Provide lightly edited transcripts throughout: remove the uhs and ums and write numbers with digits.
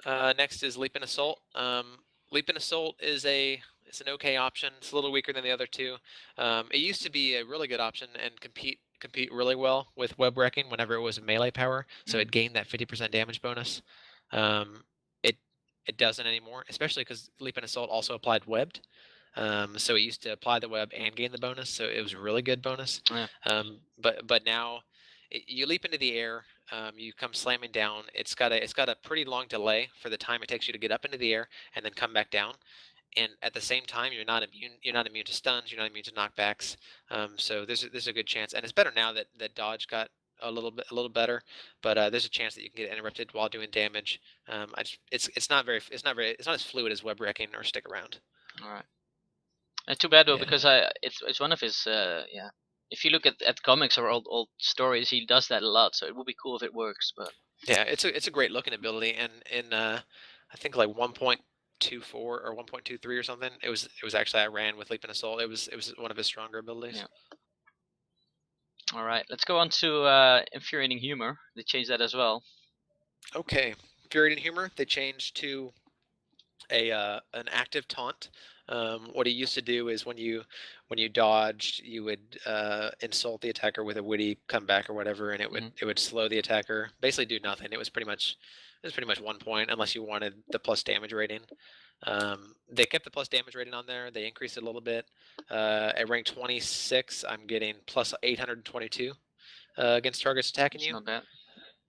Next is Leap and Assault. Leap and Assault is it's an okay option. It's a little weaker than the other two. It used to be a really good option and compete really well with Web Wrecking whenever it was a melee power, so it gained that 50% damage bonus. It it doesn't anymore, especially because Leap and Assault also applied webbed. So it used to apply the web and gain the bonus, so it was a really good bonus. Yeah. But now you leap into the air, you come slamming down. It's got a pretty long delay for the time it takes you to get up into the air and then come back down. And at the same time, you're not immune. You're not immune to stuns. You're not immune to knockbacks. So there's a good chance, and it's better now that dodge got a little better. But there's a chance that you can get interrupted while doing damage. It's not as fluid as web wrecking or stick around. All right. Too bad though, Yeah. because it's one of his yeah. If you look at comics or old stories, he does that a lot. So it would be cool if it works, but Yeah, it's a great looking ability, and in I think like 1.24 or 1.23 or something. It was actually I ran with Leap and Assault. It was one of his stronger abilities. yeah. All right, let's go on to Infuriating Humor. They changed that as well. Okay, Infuriating Humor. They changed to an active taunt. What he used to do is when you dodged, you would insult the attacker with a witty comeback or whatever, and it would slow the attacker. Basically, do nothing. It was pretty much 1 point unless you wanted the plus damage rating. They kept the plus damage rating on there. They increased it a little bit. At rank 26, I'm getting plus 822 against targets attacking you. Not bad.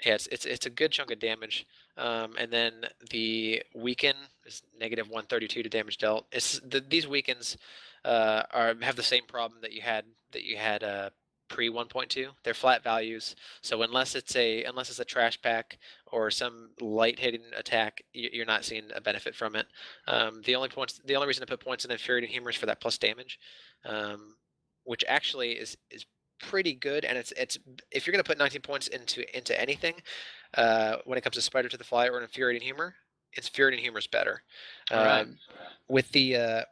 Yeah, it's a good chunk of damage. And then the weaken is negative 132 to damage dealt. These weakens have the same problem that you had pre 1.2. They're flat values. So unless it's a trash pack or some light hitting attack, you're not seeing a benefit from it. The only reason to put points in Infuriating Humor is for that plus damage, which actually is pretty good. And it's if you're going to put 19 points into anything, when it comes to Spider to the Fly or Infuriating Humor, Infuriating Humor is better. Right. With the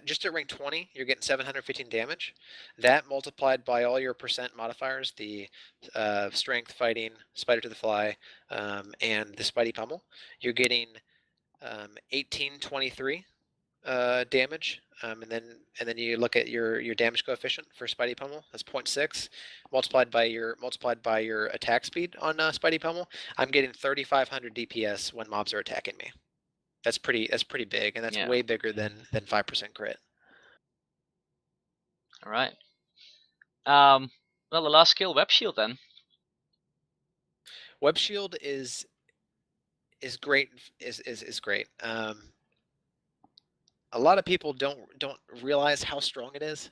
just at rank 20, you're getting 715 damage. That multiplied by all your percent modifiers, the strength, fighting, Spider to the Fly, and the Spidey Pummel, you're getting 1823 damage, and then you look at your damage coefficient for Spidey Pummel. That's 0.6 multiplied by your attack speed on Spidey Pummel. I'm getting 3,500 DPS when mobs are attacking me. That's pretty big, and that's way bigger than 5% crit. All right. Well, the last skill, Web Shield, then. Web Shield is great. Is great. A lot of people don't realize how strong it is,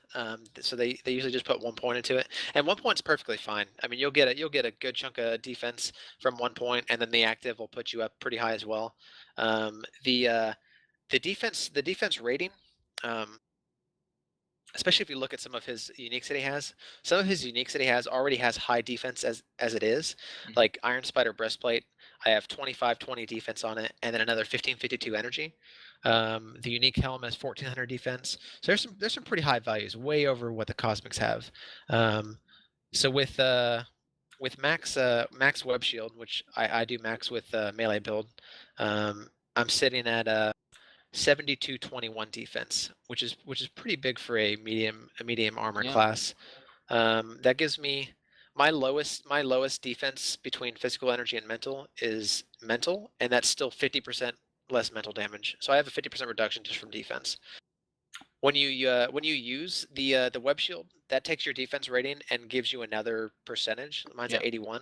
so they usually just put 1 point into it, and 1 point's perfectly fine. I mean, you'll get a good chunk of defense from 1 point, and then the active will put you up pretty high as well. The defense rating, especially if you look at some of his uniques that he has, already has high defense as it is. Like Iron Spider Breastplate, I have 2520 defense on it, and then another 1552 energy. The unique helm has 1400 defense. So there's some pretty high values, way over what the Cosmics have. So with max Web Shield, which I do max with melee build, I'm sitting at 7221 defense, which is pretty big for a medium armor class. That gives me my lowest defense between physical energy and mental is mental, and that's still 50% less mental damage. So I have a 50% reduction just from defense. When you use the Web Shield, that takes your defense rating and gives you another percentage. Mine's at 81.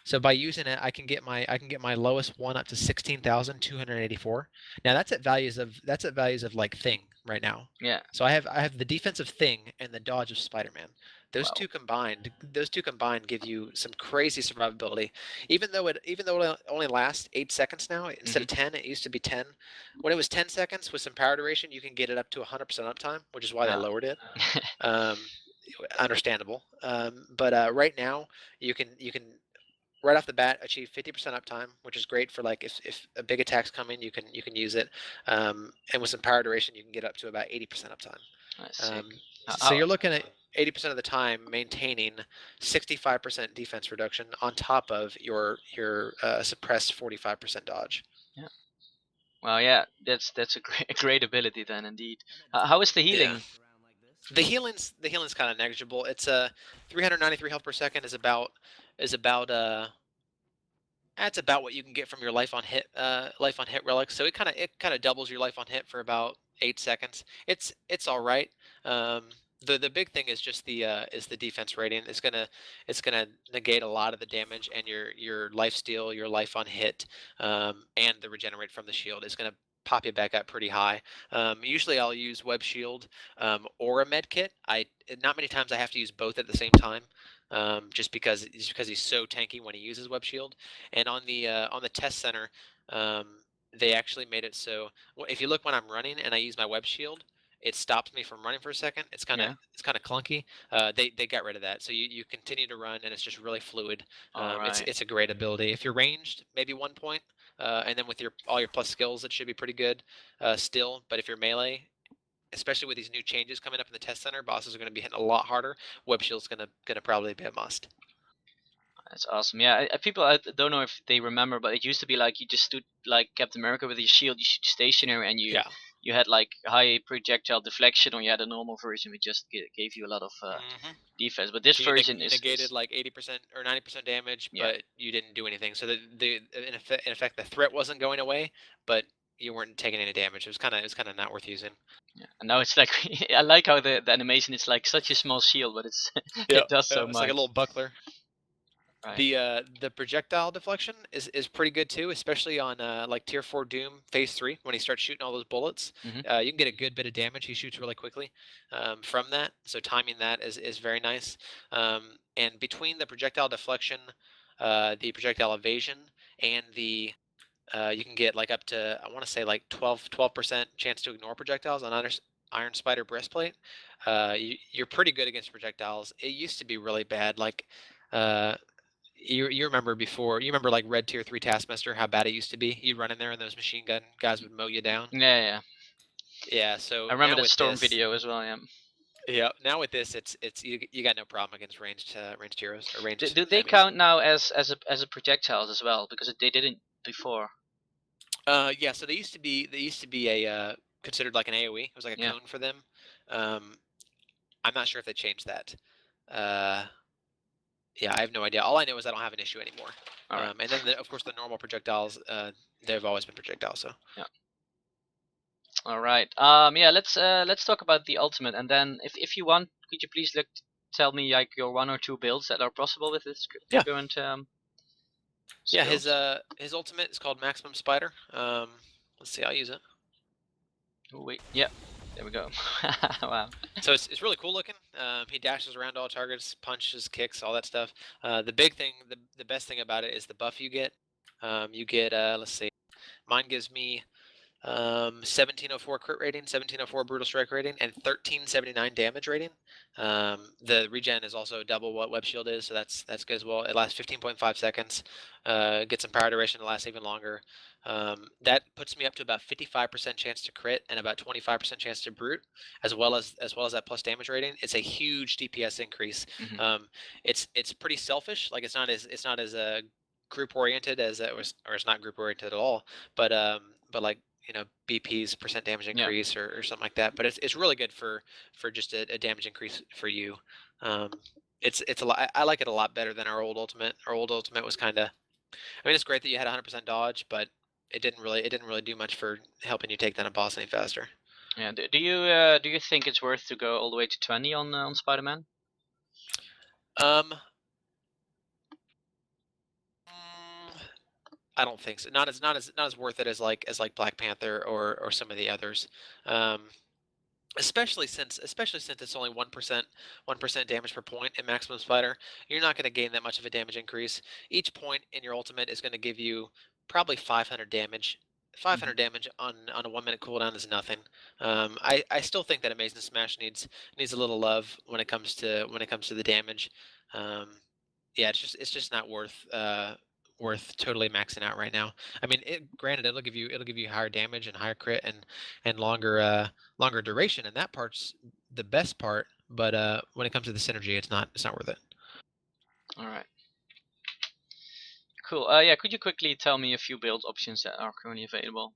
So by using it, I can get my lowest one up to 16,284. Now that's at values of like Thing right now. Yeah. So I have the defense of Thing and the dodge of Spider-Man. Those two combined give you some crazy survivability. Even though it only lasts 8 seconds now instead of 10, it used to be 10. When it was 10 seconds with some power duration, you can get it up to 100% uptime, which is why they lowered it. Understandable. But right now you can right off the bat achieve 50% uptime, which is great for like if a big attack's coming, you can use it. And with some power duration, you can get up to about 80% uptime. So you're looking at 80% of the time maintaining 65% defense reduction on top of your suppressed 45% dodge. Yeah. Well, yeah, that's a great ability then, indeed. How is the Yeah. healing? The healing's kind of negligible. It's 393 health per second is about that's about what you can get from your life on hit relic. So it kind of doubles your life on hit for about 8 seconds. It's all right. Um, the big thing is just the defense rating. It's gonna negate a lot of the damage, and your life steal, your life on hit, and the regenerate from the shield is gonna pop you back up pretty high. Usually I'll use web shield or a med kit. Not many times I have to use both at the same time, just because he's so tanky when he uses web shield. And on the test center, they actually made it so if you look when I'm running and I use my web shield, it stops me from running for a second. It's kind of Yeah. it's kind of clunky. They got rid of that, so you continue to run and it's just really fluid. All right. It's a great ability. If you're ranged, maybe 1 point, and then with your all your plus skills, it should be pretty good still. But if you're melee, especially with these new changes coming up in the test center, bosses are going to be hitting a lot harder. Web shield's gonna probably be a must. That's awesome. Yeah, people I don't know if they remember, but it used to be like you just stood like Captain America with your shield, you stood stationary, and Yeah. you had like high projectile deflection, or you had a normal version which just gave you a lot of hmm defense. But this version You is negated like 80% or 90% damage, yeah. but you didn't do anything. So in effect the threat wasn't going away, but you weren't taking any damage. It was kind of not worth using. Yeah. And now it's like I like how the animation is like such a small shield, but it's Yeah, it does so it's like a little much. buckler. Right. The projectile deflection is pretty good too, especially on like tier 4 Doom phase 3 when he starts shooting all those bullets. Hmm. You can get a good bit of damage. He shoots really quickly from that, so timing that is very nice. And between the projectile deflection, the projectile evasion, and the you can get like up to I want to say like 12% chance to ignore projectiles on Iron Spider breastplate. You're pretty good against projectiles. It used to be really bad. Like uh, you remember before, you remember like red tier 3 Taskmaster, how bad it used to be. You'd run in there and those machine gun guys would mow you down. Yeah, yeah. Yeah, I so remember that Storm video as well. Yeah. now with this, it's you got no problem against ranged heroes or Do, ranged do they enemies. count now as a projectiles as well? Because they didn't before. Yeah, so they used to be a considered like an AoE. It was like a Yeah. cone for them. Um, I'm not sure if they changed that. Uh, yeah, I have no idea. All I know is I don't have an issue anymore. All right. And then of course the normal projectiles, they've always been projectiles. So Yeah. All right. Yeah. Let's talk about the ultimate, and then if you want, could you please tell me like your one or two builds that are possible with this yeah, current yeah. skills? His ultimate is called Maximum Spider. Let's see, I'll use it. Oh wait. Yeah. There we go. Wow. So it's really cool looking. He dashes around all targets, punches, kicks, all that stuff. The big thing, the best thing about it is the buff you get. You get let's see, mine gives me 1704 crit rating, 1704 brutal strike rating, and 1379 damage rating. The regen is also double what web shield is, so that's good as well. It lasts 15.5 seconds. Gets some power duration to last even longer. That puts me up to about 55% chance to crit and about 25% chance to brute, as well as that plus damage rating. It's a huge DPS increase. Hmm. It's pretty selfish. Like it's not as group oriented as it was, or it's not group oriented at all. But like BP's percent damage Yeah. increase or something like that. But it's really good for just a damage increase for you. Um, it's a lot. I like it a lot better than our old ultimate. Our old ultimate was kind of. I mean, it's great that you had 100% dodge, but it didn't really do much for helping you take down a boss any faster. Yeah. Do you think it's worth to go all the way to 20 on Spider-Man? Um, I don't think so. Not as worth it as like Black Panther or some of the others. Um, especially since it's only 1% damage per point in maximum spider. You're not going to gain that much of a damage increase. Each point in your ultimate is going to give you probably 500 damage. 500 Hmm. damage on a 1 minute cooldown is nothing. I still think that Amazing Smash needs a little love when it comes to the damage. Um, yeah, it's just not worth totally maxing out right now. I mean, granted, it'll give you higher damage and higher crit and longer duration, and that part's the best part. But when it comes to the synergy, it's not worth it. All right. Cool. Yeah. Could you quickly tell me a few build options that are currently available?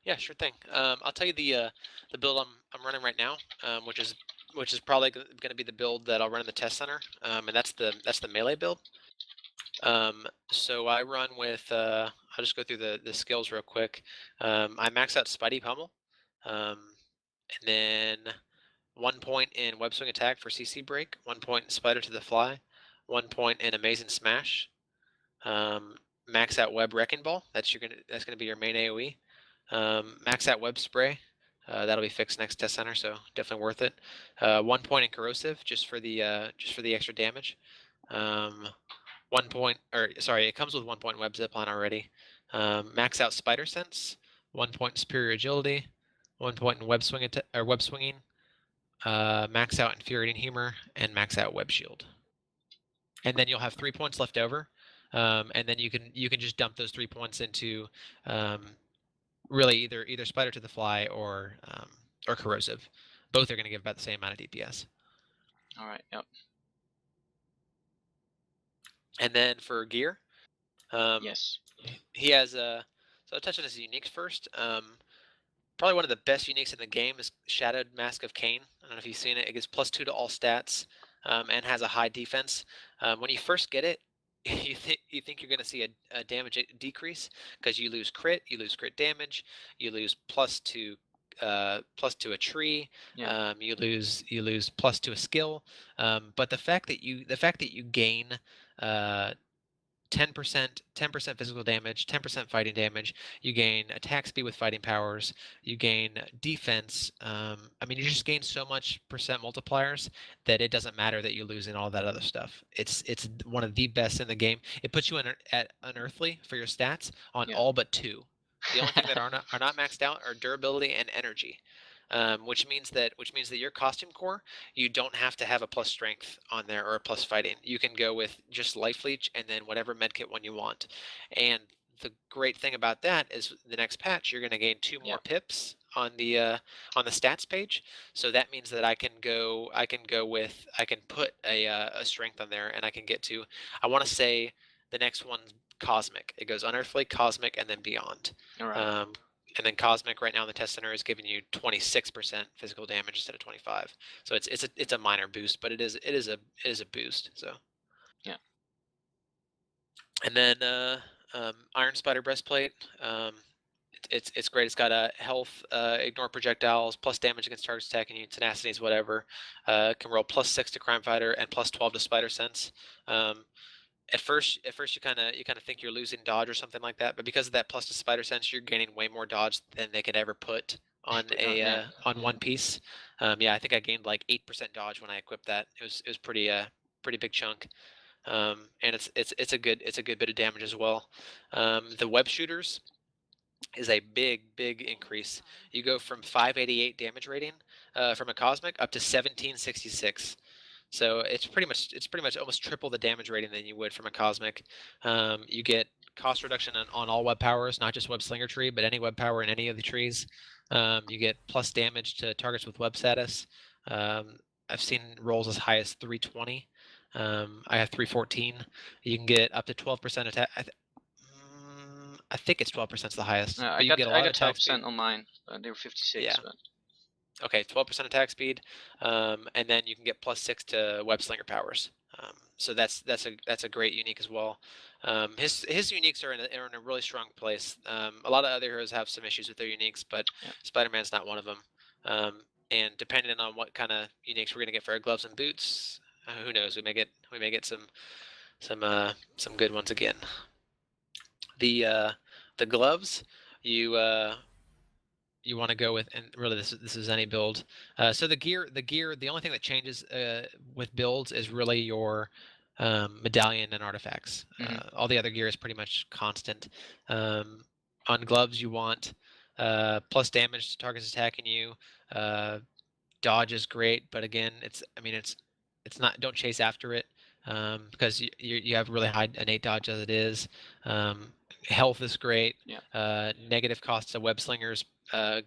Yeah, sure thing. I'll tell you the build I'm running right now, which is probably going to be the build that I'll run in the test center, and that's the melee build. So I run with I'll just go through the skills real quick. I max out Spidey Pummel, and then 1 point in Web Swing Attack for CC Break, 1 point in Spider to the Fly, 1 point in Amazing Smash. Max out Web Wrecking Ball. That's gonna be your main AOE. Max out Web Spray. That'll be fixed next test center, so definitely worth it. 1 point in Corrosive just for the extra damage. 1 point, or sorry, it comes with 1 point Web Zipline already. Max out Spider Sense. 1 point in Superior Agility. 1 point in Web Swing or Web Swinging. Max out Infuriating Humor, and max out Web Shield. And then you'll have 3 points left over, and then you can just dump those 3 points into really either Spider to the Fly or Corrosive. Both are going to give about the same amount of DPS. All right. Yep. And then for gear, Yes. he has so I'll touch on his uniques first. Probably one of the best uniques in the game is Shadowed Mask of Cain. I don't know if you've seen it. It gives +2 to all stats, and has a high defense. When you first get it, you think you're going to see a damage decrease because you lose crit damage, you lose plus to a tree, Yeah. you lose +2 a skill, but the fact that you gain 10% physical damage, 10% fighting damage. You gain attack speed with fighting powers. You gain defense. I mean, you just gain so much percent multipliers that it doesn't matter that you lose in all that other stuff. It's one of the best in the game. It puts you at unearthly for your stats on Yeah. all but 2. The only thing that are not maxed out are durability and energy. Which means that your costume core, you don't have to have a plus strength on there or a plus fighting. You can go with just life leech and then whatever medkit one you want. And the great thing about that is the next patch you're going to gain 2 more pips on the stats page. So that means that I can put a strength on there, and I can get to, I want to say the next one's cosmic. It goes unearthly, cosmic, and then beyond. All right. And then Cosmic right now in the test center is giving you 26% physical damage instead of 25. So it's a minor boost, but it is a boost. So Yeah. And then Iron Spider breastplate. It's great. It's got a health, ignore projectiles, plus damage against targets attacking you, tenacities, whatever. Can roll +6 to crime fighter and +12 to spider sense. At first you kind of think you're losing dodge or something like that, but because of that plus to spider sense, you're gaining way more dodge than they could ever put on on one piece. Yeah, I think I gained like 8% dodge when I equipped that. It was pretty big chunk. And it's a good bit of damage as well. The web shooters is a big increase. You go from 588 damage rating from a cosmic up to 1766. So it's pretty much almost triple the damage rating than you would from a cosmic. You get cost reduction on all web powers, not just web slinger tree, but any web power in any of the trees. You get plus damage to targets with web status. I've seen rolls as high as 320. I have 314. You can get up to 12% attack. I think it's 12% is the highest. Yeah, but I you got get a lot of 12% on mine. They were 56. Yeah. But... Okay, 12% attack speed, and then you can get +6 to web slinger powers. So that's a great unique as well. His uniques are in a really strong place. A lot of other heroes have some issues with their uniques, but Spider-Man's not one of them. And depending on what kind of uniques we're gonna get for our gloves and boots, who knows? We may get some good ones again. The gloves, you want to go with, and really this is any build. So the gear, the only thing that changes with builds is really your medallion and artifacts. All the other gear is pretty much constant. On gloves, you want plus damage to targets attacking you. Dodge is great, but again, it's not. Don't chase after it because you have really high innate dodge as it is. Health is great. Negative costs of web slingers,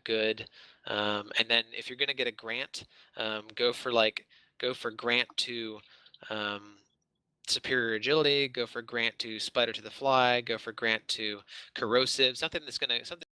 good. And then if you're gonna get a grant, go for grant to superior agility. Go for grant to spider to the fly. Go for grant to corrosive. Something